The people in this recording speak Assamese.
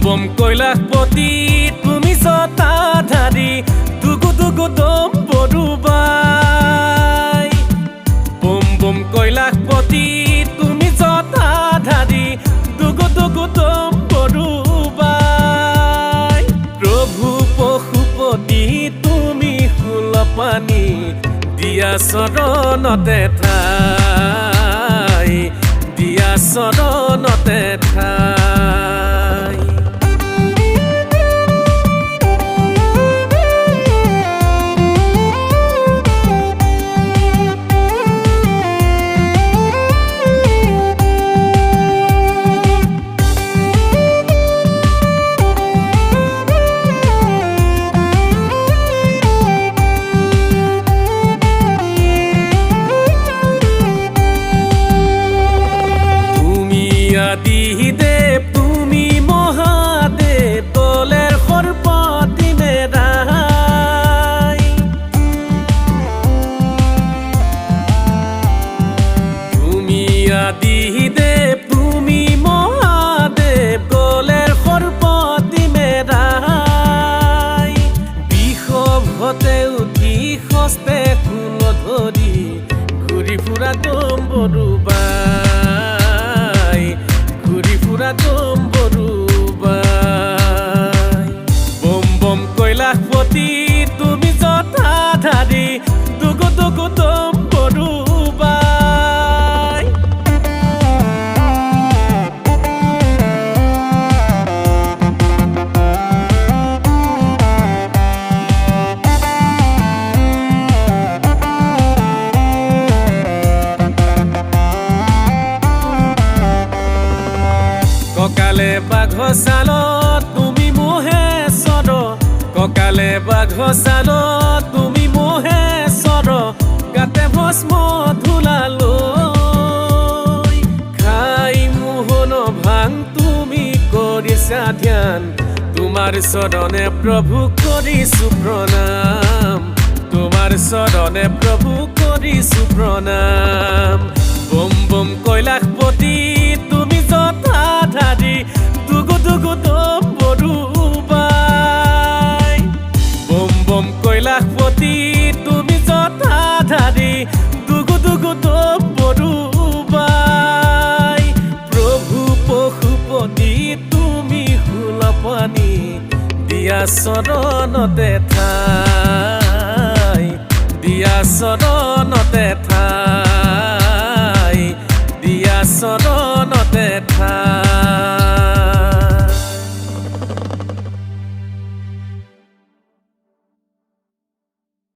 বম কৈলাশপতি তুমি জটাধাৰী দুগু দুগু দম বৰুবাই বম কৈলাশপতি তুমি জটাধাৰী দুগু দুগু দম বৰুবাই প্ৰভু পশুপতি তুমি ফুলপানী দিয়া চৰণতে ঠাই দিয়া চৰণতে ঠাই আদিদেৱ তুমি মহাদেৱ তলেৰ সৰ্পতি মেৰাই তুমি আদিদেৱ তুমি মহাদেৱ তলেৰ সৰ্পতি মেৰাই বিষভতে উঠি হস্তে কুল ধৰি ঘূৰি ফুৰা দম বৰুবাই দম বৰুবাই বম কৈলাশপতি তুমি জটাধাৰী দুগু দুগু দম বৰুবাই ককালে বাঘ চালত তুমি মহেশ্বৰ ককালে বাঘ চালত তুমি মহেশ্বৰ গাতে ভস্ম ধূলালৈ খাই মোহন ভাং তুমি কৰিছা ধ্যান তোমাৰ চৰণে প্ৰভু কৰিছো প্ৰণাম তোমাৰ চৰণে প্ৰভু কৰিছো প্ৰণাম বম কৈলাশপতি তুমি জটাধাৰী দুগু দুগু দম বৰুবাই বম কৈলাশপতি তুমি জটাধাৰী দুগু দুগু দম বৰুবাই প্ৰভু পশুপতি তুমি ফুলপানী দিয়া চৰণতে ঠাই দিয়া চৰণতে ঠাই দিয়া চৰণতে ঠাই